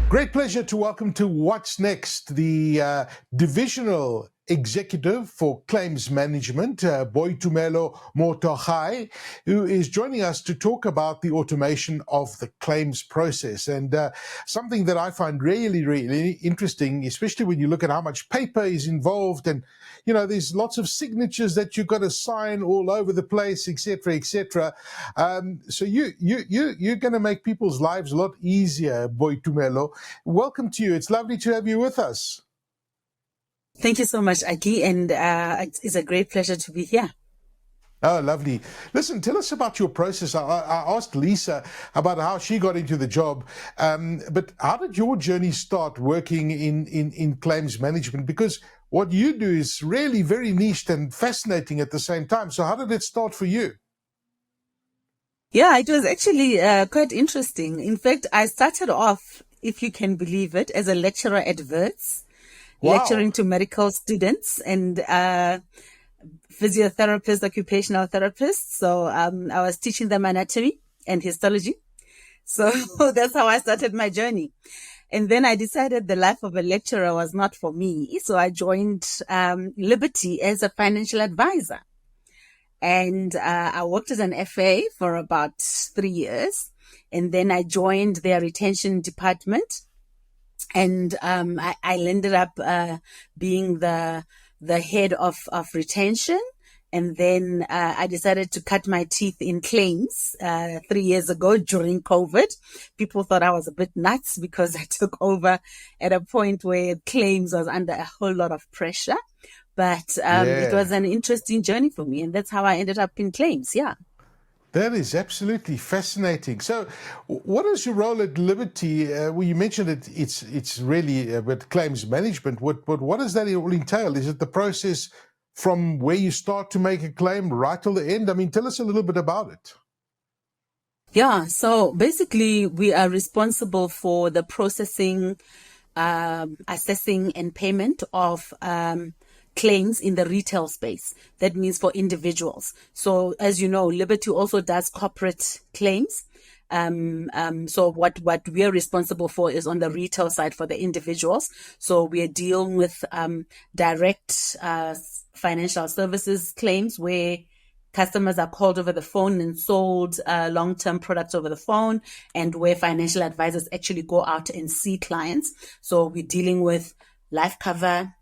Great pleasure to welcome to What's Next, the Divisional Executive for Claims Management, Boitumelo Mothoagae, who is joining us to talk about the automation of the claims process. And something that I find really, really interesting, especially when you look at how much paper is involved and, you know, there's lots of signatures that you've got to sign all over the place, etc., etc. So you're going to make people's lives a lot easier, Boitumelo. Welcome to you. It's lovely to have you with us. Thank you so much, Aki, and it's a great pleasure to be here. Oh, lovely. Listen, tell us about your process. I asked Lisa about how she got into the job, but how did your journey start working in claims management? Because what you do is really very niche and fascinating at the same time. So how did it start for you? Yeah, it was actually quite interesting. In fact, I started off, if you can believe it, as a lecturer at Wits. Wow. Lecturing to medical students and physiotherapists, occupational therapists. So I was teaching them anatomy and histology. So that's how I started my journey. And then I decided the life of a lecturer was not for me. So I joined Liberty as a financial advisor. And I worked as an FA for about 3 years. And then I joined their retention department. And I ended up being the head of retention. And then I decided to cut my teeth in claims 3 years ago during COVID. People thought I was a bit nuts because I took over at a point where claims was under a whole lot of pressure. But It was an interesting journey for me. And that's how I ended up in claims. Yeah. That is absolutely fascinating. So, what is your role at Liberty? Well, you mentioned it's really about claims management. But what does that all entail? Is it the process from where you start to make a claim right till the end? I mean, tell us a little bit about it. Yeah. So basically, we are responsible for the processing, assessing, and payment of claims in the retail space. That means for individuals. So as you know, Liberty also does corporate claims. So what we are responsible for is on the retail side for the individuals. So we are dealing with direct financial services claims where customers are called over the phone and sold long-term products over the phone, and where financial advisors actually go out and see clients. So we're dealing with life cover,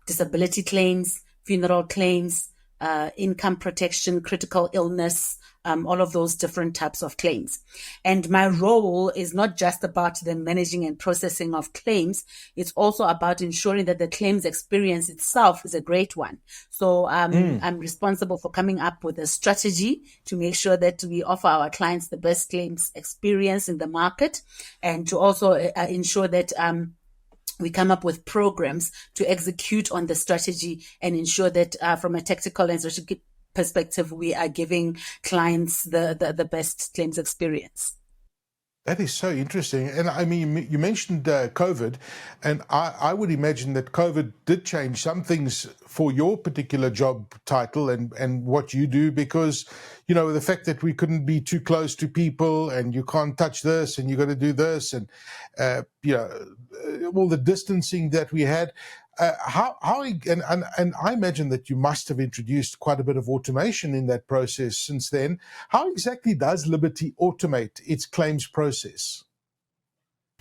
disability claims, funeral claims, income protection, critical illness, all of those different types of claims. And my role is not just about the managing and processing of claims. It's also about ensuring that the claims experience itself is a great one. So I'm responsible for coming up with a strategy to make sure that we offer our clients the best claims experience in the market, and to also ensure that we come up with programs to execute on the strategy and ensure that from a tactical and strategic perspective, we are giving clients the best claims experience. That is so interesting. And I mean, you mentioned COVID, and I would imagine that COVID did change some things for your particular job title and what you do, because, you know, the fact that we couldn't be too close to people and you can't touch this and you got to do this, and, all the distancing that we had. And I imagine that you must have introduced quite a bit of automation in that process since then. How exactly does Liberty automate its claims process?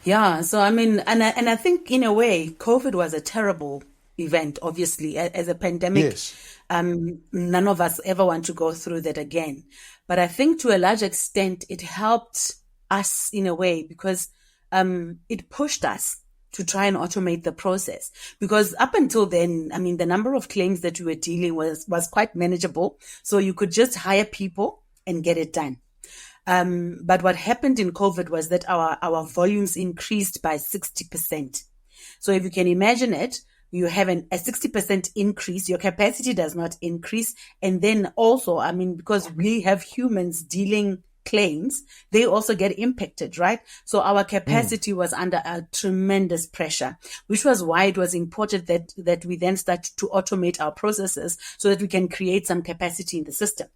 Yeah, so I mean, and I think in a way, COVID was a terrible event, obviously, as a pandemic. Yes. None of us ever want to go through that again. But I think to a large extent, it helped us in a way because it pushed us to try and automate the process. Because up until then, I mean, the number of claims that we were dealing with was quite manageable. So you could just hire people and get it done. But what happened in COVID was that our volumes increased by 60%. So if you can imagine it, you have a 60% increase, your capacity does not increase. And then also, I mean, because we have humans dealing claims, they also get impacted, right? So our capacity was under a tremendous pressure, which was why it was important that we then start to automate our processes so that we can create some capacity in the system.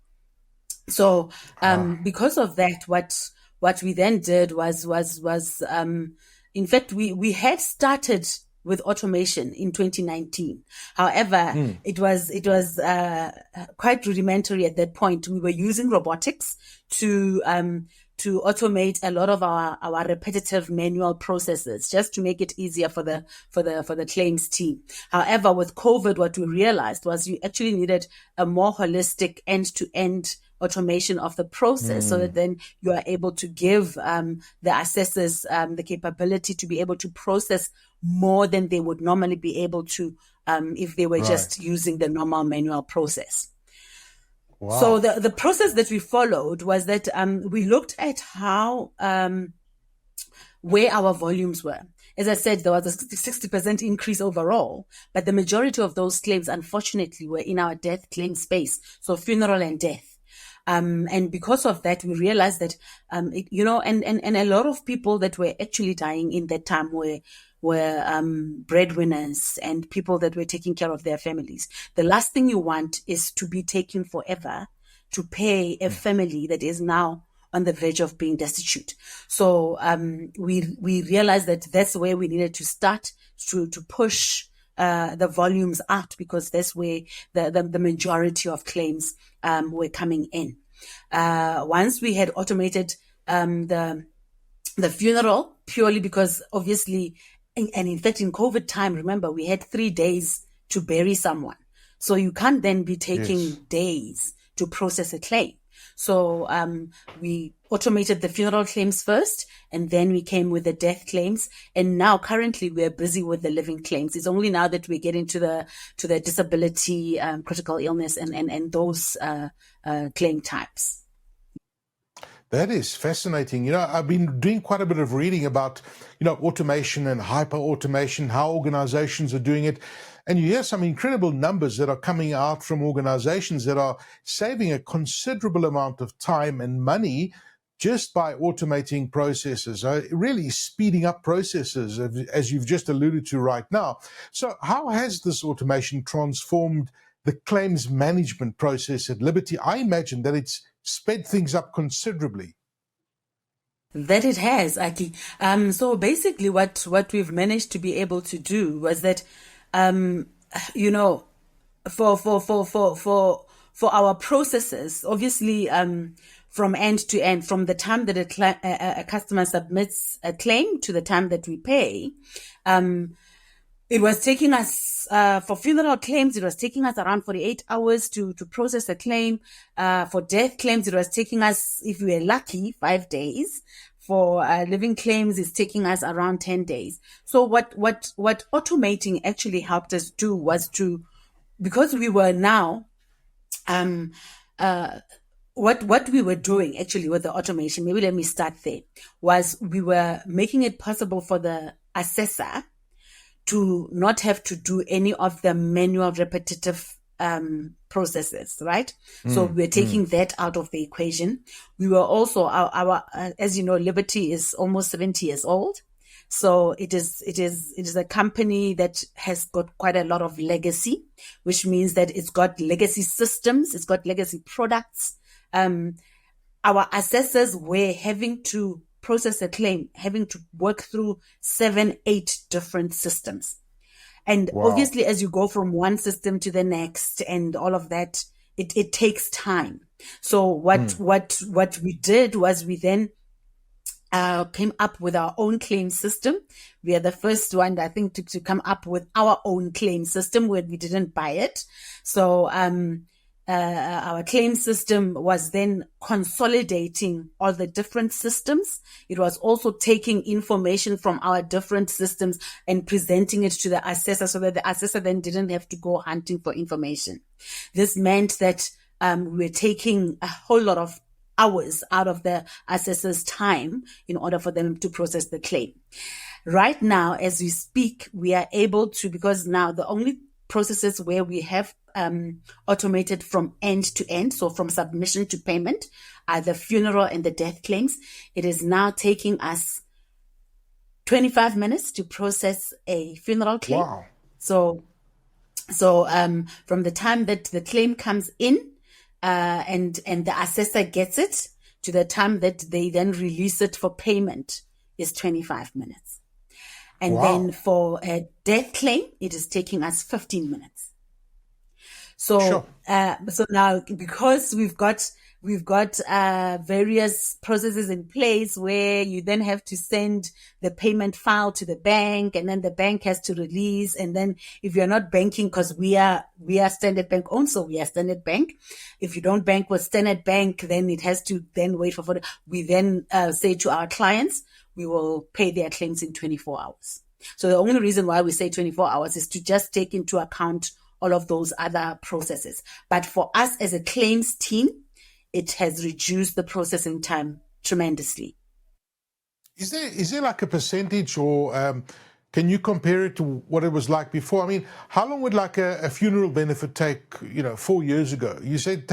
So because of that, what we then did was In fact, we had started with automation in 2019. However, it was quite rudimentary at that point. We were using robotics to automate a lot of our repetitive manual processes, just to make it easier for the claims team. However, with COVID, what we realized was you actually needed a more holistic end-to-end automation of the process, so that then you are able to give the assessors the capability to be able to process more than they would normally be able to if they were just using the normal manual process. Wow. So the process that we followed was that we looked at how where our volumes were. As I said, there was a 60% increase overall, but the majority of those claims, unfortunately, were in our death claim space, so funeral and death. And because of that, we realized that, and a lot of people that were actually dying in that time were breadwinners and people that were taking care of their families. The last thing you want is to be taking forever to pay a family that is now on the verge of being destitute. So we realized that that's where we needed to start to push the volumes out, because that's where the majority of claims were coming in. Once we had automated the funeral, purely because obviously, and in fact in COVID time, remember, we had 3 days to bury someone. So you can't then be taking days to process a claim. So we automated the funeral claims first, and then we came with the death claims. And now currently we're busy with the living claims. It's only now that we're getting to the disability, critical illness, and those claim types. That is fascinating. I've been doing quite a bit of reading about, automation and hyper-automation, how organizations are doing it. And you hear some incredible numbers that are coming out from organizations that are saving a considerable amount of time and money just by automating processes, really speeding up processes, as you've just alluded to right now. So how has this automation transformed the claims management process at Liberty? I imagine that it's sped things up considerably. That it has, Aki. So basically what we've managed to be able to do was that, for our processes, obviously, from end to end, from the time that a customer submits a claim to the time that we pay, it was taking us, for funeral claims, it was taking us around 48 hours to process a claim. For death claims, it was taking us, if we were lucky, 5 days. For living claims, it's taking us around 10 days. So what automating actually helped us do was because we were now, what we were doing actually with the automation, maybe let me start there, was we were making it possible for the assessor to not have to do any of the manual repetitive processes, right? So we're taking that out of the equation. We were also, our as you know, Liberty is almost 70 years old. So it is a company that has got quite a lot of legacy, which means that it's got legacy systems, it's got legacy products. Our assessors were having to process a claim, having to work through 7-8 different systems. And obviously, as you go from one system to the next and all of that, it takes time. So what we did was we then came up with our own claim system. We are the first one, I think, to come up with our own claim system where we didn't buy it. So our claim system was then consolidating all the different systems. It was also taking information from our different systems and presenting it to the assessor so that the assessor then didn't have to go hunting for information. This meant that we were taking a whole lot of hours out of the assessor's time in order for them to process the claim. Right now, as we speak, we are able to, because now the only processes where we have automated from end to end, so from submission to payment, are the funeral and the death claims. It is now taking us 25 minutes to process a funeral claim. Wow. So from the time that the claim comes in and the assessor gets it to the time that they then release it for payment is 25 minutes. And then Wow. for a death claim, it is taking us 15 minutes. Sure. So now because we've got various processes in place where you then have to send the payment file to the bank, and then the bank has to release. And then if you're not banking, because we are Standard Bank owned, so we are Standard Bank. If you don't bank with Standard Bank, then it has to then wait for 40. We then say to our clients, we will pay their claims in 24 hours. So the only reason why we say 24 hours is to just take into account all of those other processes. But for us as a claims team, it has reduced the processing time tremendously. Is there like a percentage, or can you compare it to what it was like before? I mean, how long would like a funeral benefit take, 4 years ago? You said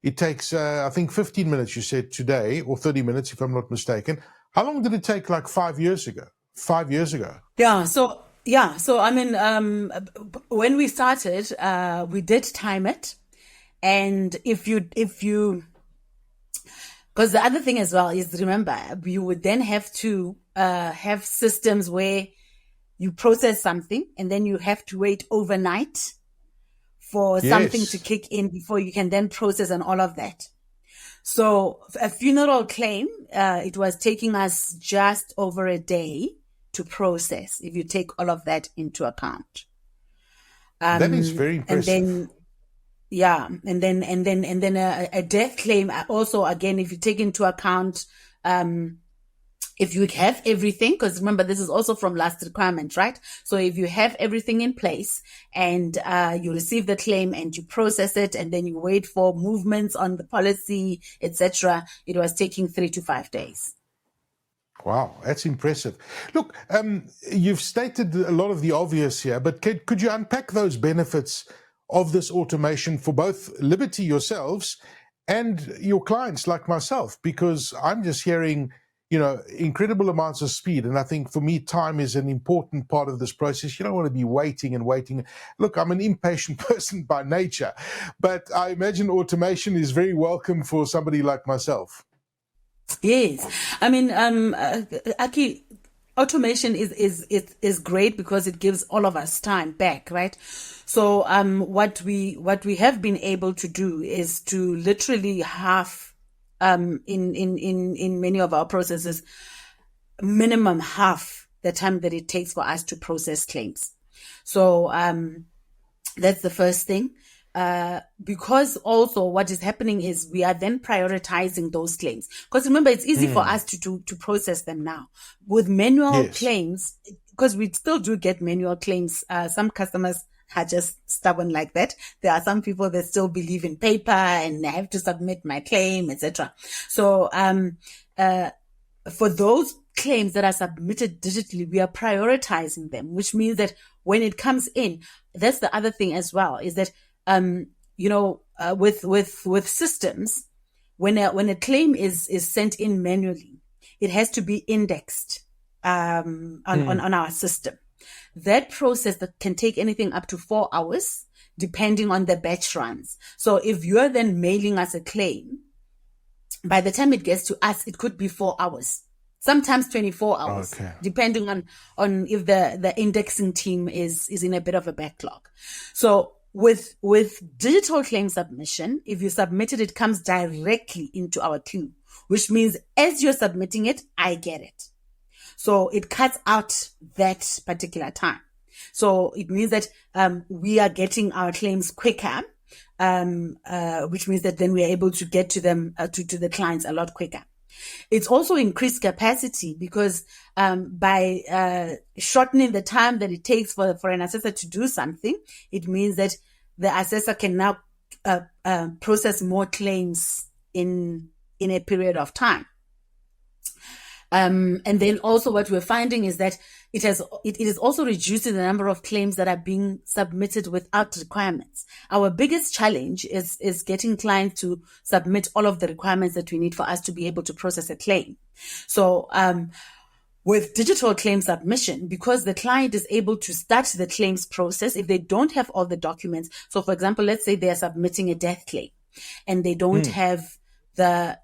it takes I think 15 minutes, you said today, or 30 minutes if I'm not mistaken. How long did it take like 5 years ago? 5 years ago? So I mean, when we started, we did time it. And if you, because the other thing as well is, remember, you would then have to have systems where you process something and then you have to wait overnight for something to kick in before you can then process and all of that. So a funeral claim, it was taking us just over a day to process, if you take all of that into account. That is very impressive. And then a death claim also, again, if you take into account, if you have everything, because remember, this is also from last requirement, right? So if you have everything in place and you receive the claim and you process it and then you wait for movements on the policy, etc., it was taking 3 to 5 days. Wow, that's impressive. Look, you've stated a lot of the obvious here, but could you unpack those benefits of this automation for both Liberty yourselves and your clients like myself? Because I'm just hearing, incredible amounts of speed. And I think for me, time is an important part of this process. You don't want to be waiting and waiting. Look, I'm an impatient person by nature, but I imagine automation is very welcome for somebody like myself. Yes. I mean, Aki, automation is great because it gives all of us time back, right? So, what we have been able to do is to literally half, in many of our processes, minimum half the time that it takes for us to process claims. So, that's the first thing. Because also what is happening is we are then prioritizing those claims. Because remember, it's easy for us to process them now. With manual claims, because we still do get manual claims, some customers are just stubborn like that. There are some people that still believe in paper and I have to submit my claim, etc. So, for those claims that are submitted digitally, we are prioritizing them, which means that when it comes in, that's the other thing as well, is that with systems, when a claim is sent in manually, it has to be indexed on our system. That process that can take anything up to 4 hours, depending on the batch runs. So if you're then mailing us a claim, by the time it gets to us, it could be 4 hours, sometimes 24 hours, depending on if the indexing team is in a bit of a backlog. So with digital claim submission, if you submit it, it comes directly into our queue, which means as you're submitting it, I get it. So it cuts out that particular time. So it means that we are getting our claims quicker, which means that then we are able to get to them, to the clients a lot quicker. It's also increased capacity because by shortening the time that it takes for an assessor to do something, it means that the assessor can now process more claims in a period of time. And then also what we're finding is that it is also reducing the number of claims that are being submitted without requirements. Our biggest challenge is getting clients to submit all of the requirements that we need for us to be able to process a claim. So, with digital claim submission, because the client is able to start the claims process if they don't have all the documents. So for example, let's say they are submitting a death claim and they don't have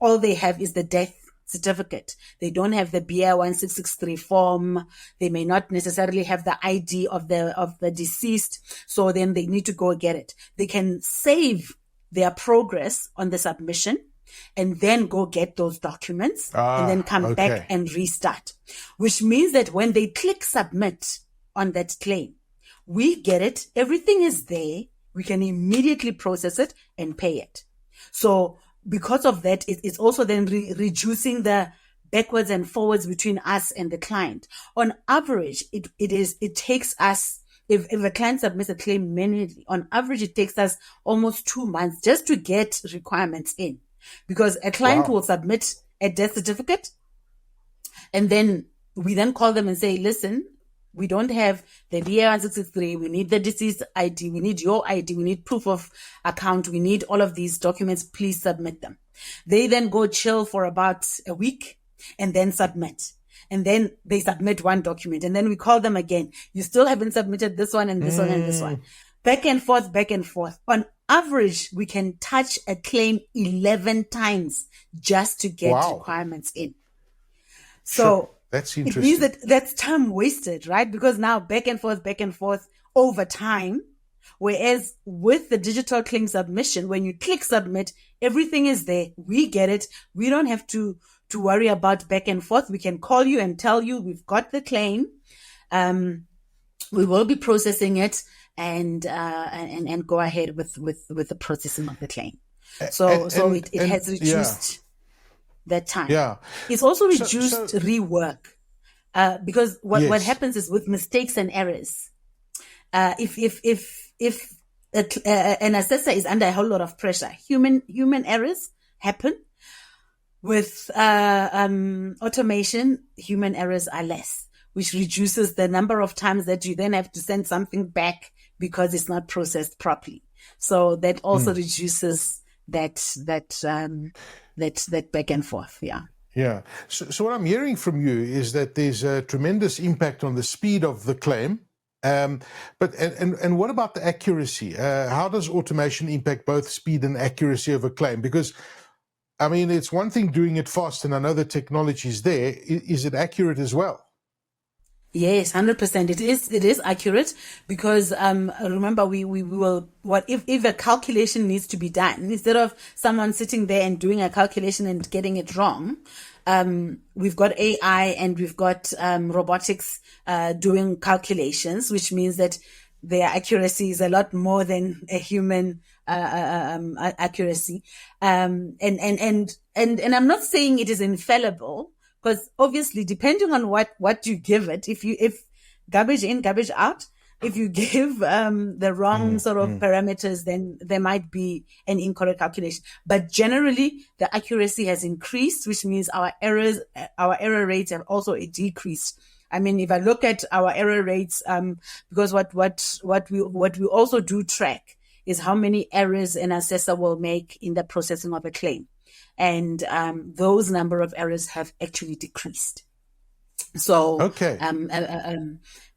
all they have is the death certificate. They don't have the BI 1663 form. They may not necessarily have the ID of the deceased. So then they need to go get it. They can save their progress on the submission and then go get those documents and then come back and restart, which means that when they click submit on that claim, we get it. Everything is there. We can immediately process it and pay it. So because of that, it's also then reducing the backwards and forwards between us and the client. On average, it takes us, if a client submits a claim manually, on average, it takes us almost 2 months just to get requirements in, because a client will submit a death certificate and then we then call them and say, listen, we don't have the BA 1663. We need the deceased ID. We need your ID. We need proof of account. We need all of these documents. Please submit them. They then go chill for about a week and then submit. And then they submit one document. And then we call them again. You still haven't submitted this one and this one and this one. Back and forth, back and forth. On average, we can touch a claim 11 times just to get requirements in. So that's interesting. It means that that's time wasted, right? Because now back and forth over time. Whereas with the digital claim submission, when you click submit, everything is there. We get it. We don't have to worry about back and forth. We can call you and tell you we've got the claim. We will be processing it and go ahead with the processing of the claim. So it has reduced that time. Yeah. It's also reduced rework. Because what happens is with mistakes and errors, if an assessor is under a whole lot of pressure, human errors happen. With automation, human errors are less, which reduces the number of times that you then have to send something back because it's not processed properly. So that also reduces that back and forth. Yeah. Yeah. So what I'm hearing from you is that there's a tremendous impact on the speed of the claim. But what about the accuracy? How does automation impact both speed and accuracy of a claim? Because, I mean, it's one thing doing it fast, and I know the technology is there. Is it accurate as well? Yes, 100%. It is accurate because, remember we will, if a calculation needs to be done, instead of someone sitting there and doing a calculation and getting it wrong, we've got AI and we've got, robotics, doing calculations, which means that their accuracy is a lot more than a human, accuracy. And I'm not saying it is infallible, because obviously, depending on what you give it, if garbage in, garbage out, if you give the wrong sort of parameters, then there might be an incorrect calculation. But generally, the accuracy has increased, which means our error rates have also decreased. I mean, if I look at our error rates, because what we also do track is how many errors an assessor will make in the processing of a claim. And those number of errors have actually decreased. So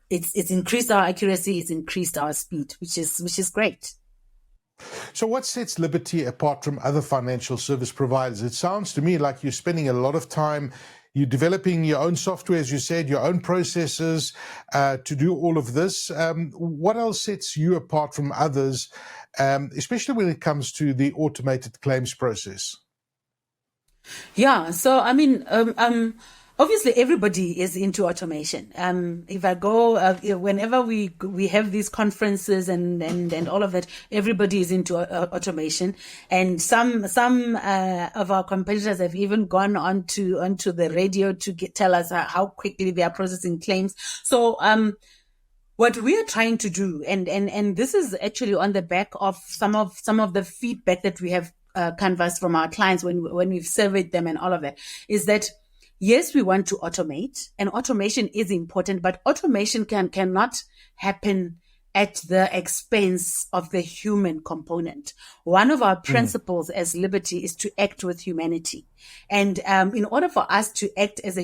it's increased our accuracy, it's increased our speed, which is great. So what sets Liberty apart from other financial service providers? It sounds to me like you're spending a lot of time, you're developing your own software, as you said, your own processes to do all of this. What else sets you apart from others, especially when it comes to the automated claims process? Yeah, so I mean, obviously everybody is into automation. If I go, whenever we have these conferences and all of that, everybody is into automation. And some of our competitors have even gone onto the radio to tell us how quickly they are processing claims. So, what we are trying to do, and this is actually on the back of some of the feedback that we have canvassed from our clients when we've surveyed them and all of that, is that yes, we want to automate, and automation is important, but automation cannot happen at the expense of the human component. One of our principles as Liberty is to act with humanity, and in order for us to act as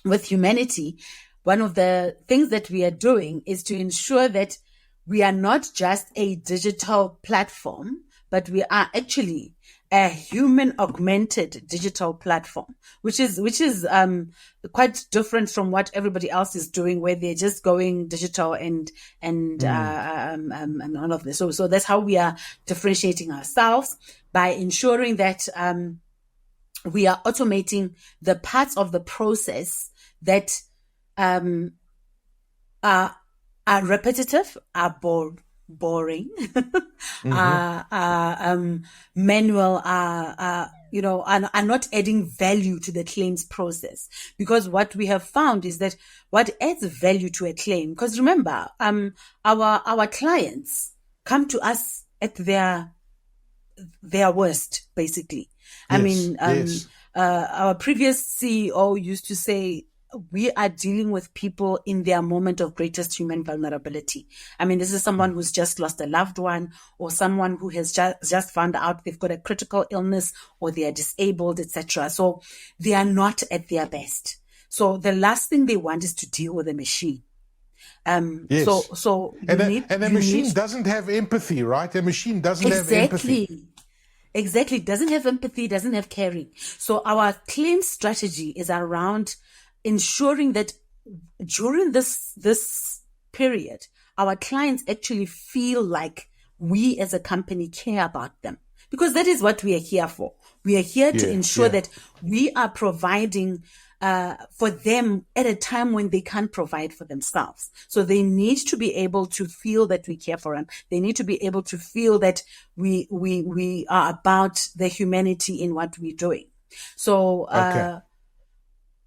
with humanity, one of the things that we are doing is to ensure that we are not just a digital platform, but we are actually a human augmented digital platform, which is quite different from what everybody else is doing, where they're just going digital and all of this. So that's how we are differentiating ourselves, by ensuring that we are automating the parts of the process that are repetitive, are boring, manual, are not adding value to the claims process. Because what we have found is that what adds value to a claim, because remember, our clients come to us at their worst, basically. Our previous CEO used to say, we are dealing with people in their moment of greatest human vulnerability. I mean, this is someone who's just lost a loved one, or someone who has just found out they've got a critical illness, or they are disabled, etc. So they are not at their best. So the last thing they want is to deal with a machine. So a machine doesn't have empathy, right? A machine doesn't have empathy. Exactly. Doesn't have empathy, doesn't have caring. So our claim strategy is around ensuring that during this period, our clients actually feel like we as a company care about them, because that is what we are here for. We are here to ensure that we are providing for them at a time when they can't provide for themselves. So they need to be able to feel that we care for them. They need to be able to feel that we are about the humanity in what we're doing. So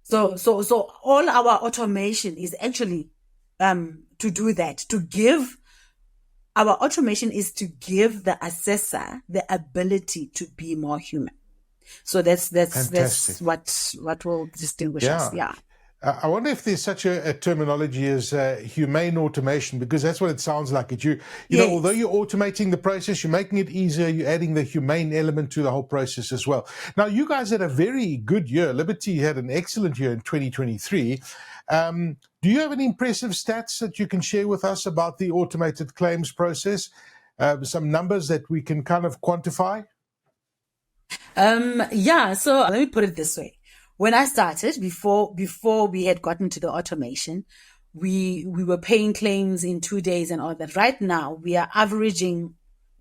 So all our automation is actually to do that, our automation is to give the assessor the ability to be more human. So that's what will distinguish us. Yeah. I wonder if there's such a terminology as humane automation, because that's what it sounds like. You know, although you're automating the process, you're making it easier, you're adding the humane element to the whole process as well. Now, you guys had a very good year. Liberty had an excellent year in 2023. Do you have any impressive stats that you can share with us about the automated claims process? Some numbers that we can kind of quantify? So let me put it this way. When I started, before we had gotten to the automation, we were paying claims in 2 days and all that. Right now, we are averaging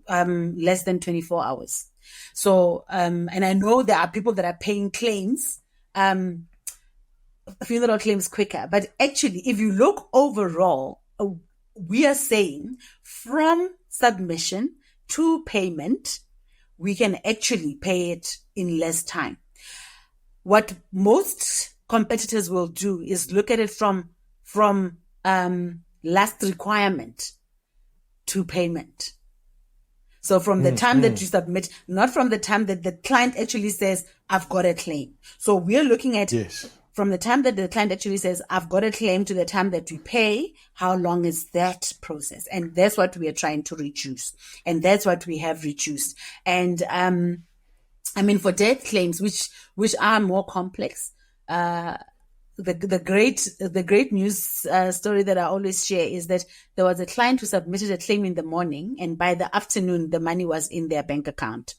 less than 24 hours. So, and I know there are people that are paying claims, funeral claims quicker. But actually, if you look overall, we are saying from submission to payment, we can actually pay it in less time. What most competitors will do is look at it from last requirement to payment. So from the time that you submit, not from the time that the client actually says, I've got a claim. So we're looking at from the time that the client actually says, I've got a claim, to the time that we pay, how long is that process? And that's what we are trying to reduce. And that's what we have reduced. And I mean, for death claims, which are more complex, the great news story that I always share is that there was a client who submitted a claim in the morning, and by the afternoon, the money was in their bank account.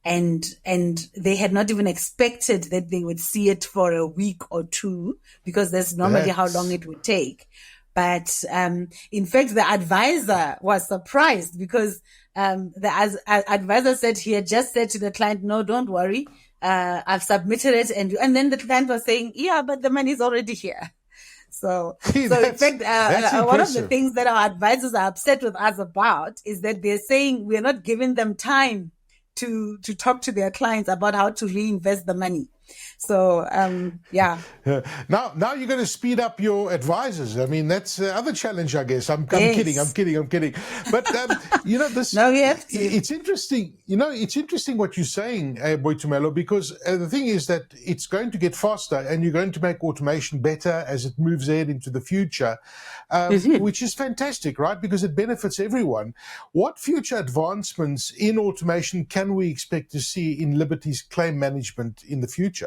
And they had not even expected that they would see it for a week or two, because that's normally how long it would take. But in fact, the advisor was surprised, because the advisor said he had just said to the client, no, don't worry, I've submitted it. And then the client was saying, yeah, but the money is already here. So in fact, one of the things that our advisors are upset with us about is that they're saying we're not giving them time to talk to their clients about how to reinvest the money. So, Now you're going to speed up your advisors. I mean, that's the other challenge, I guess. I'm kidding. But, this, no, we have to. It's interesting. It's interesting what you're saying, Boitumelo, because the thing is that it's going to get faster, and you're going to make automation better as it moves ahead into the future, which is fantastic, right? Because it benefits everyone. What future advancements in automation can we expect to see in Liberty's claim management in the future?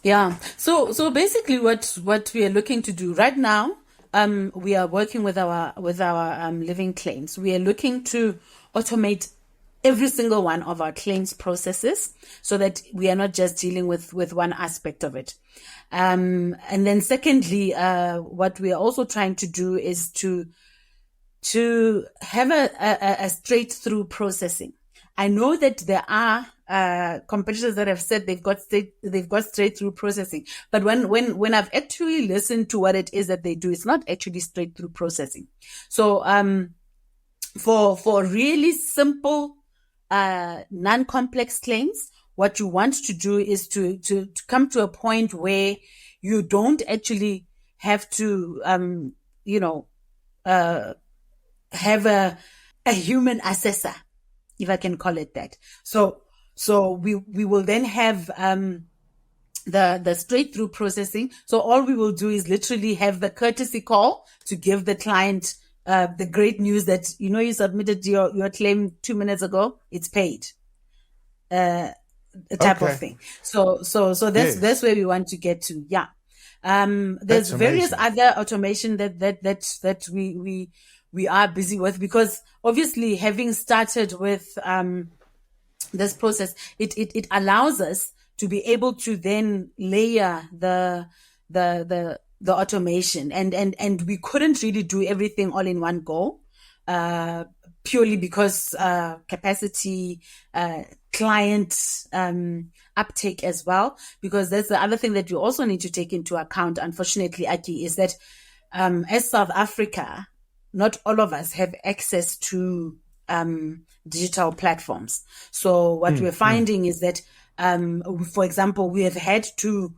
Yeah. So basically what we are looking to do right now, we are working with our living claims. We are looking to automate every single one of our claims processes, so that we are not just dealing with one aspect of it. And then secondly, what we are also trying to do is to have a straight through processing. I know that there are competitors that have said they've got straight through processing, but when I've actually listened to what it is that they do, it's not actually straight through processing. So for really simple non-complex claims, what you want to do is to come to a point where you don't actually have to have a human assessor, if I can call it that. So we will then have the straight through processing. So all we will do is literally have the courtesy call to give the client the great news that, you submitted your claim 2 minutes ago, it's paid. Type of thing. So that's where we want to get to. Yeah. There's various other automation that we are busy with, because obviously having started with this process, it allows us to be able to then layer the automation, and we couldn't really do everything all in one go, purely because capacity, client uptake as well, because that's the other thing that you also need to take into account, unfortunately, Aki, is that as South Africa, not all of us have access to digital platforms. So what we're finding is that, for example, we have had to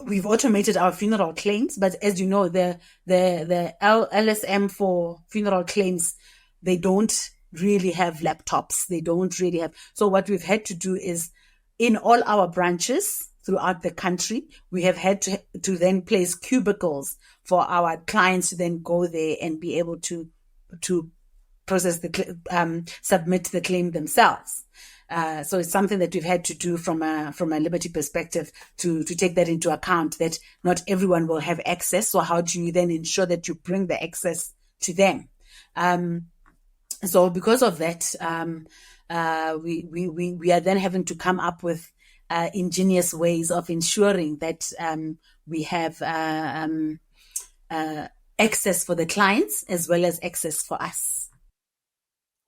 we've automated our funeral claims, but as you know, the LSM for funeral claims, they don't really have laptops. They don't really have. So what we've had to do is, in all our branches throughout the country, we have had to then place cubicles for our clients to then go there and be able to process submit the claim themselves. So it's something that we've had to do from a Liberty perspective to take that into account, that not everyone will have access. So how do you then ensure that you bring the access to them? So because of that, we are then having to come up with ingenious ways of ensuring that we have access for the clients as well as access for us.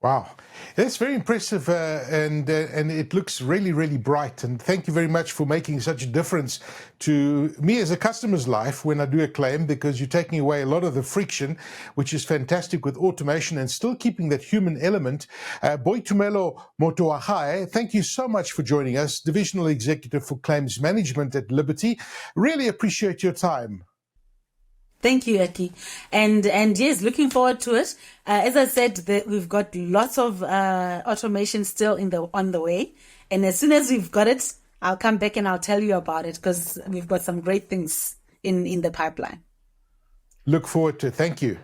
Wow, that's very impressive, and it looks really, really bright. And thank you very much for making such a difference to me as a customer's life when I do a claim, because you're taking away a lot of the friction, which is fantastic with automation and still keeping that human element. Boitumelo Mothoagae, thank you so much for joining us, Divisional Executive for Claims Management at Liberty. Really appreciate your time. Thank you, Aki. And yes, looking forward to it. As I said, we've got lots of automation still on the way. And as soon as we've got it, I'll come back and I'll tell you about it, because we've got some great things in the pipeline. Look forward to it. Thank you.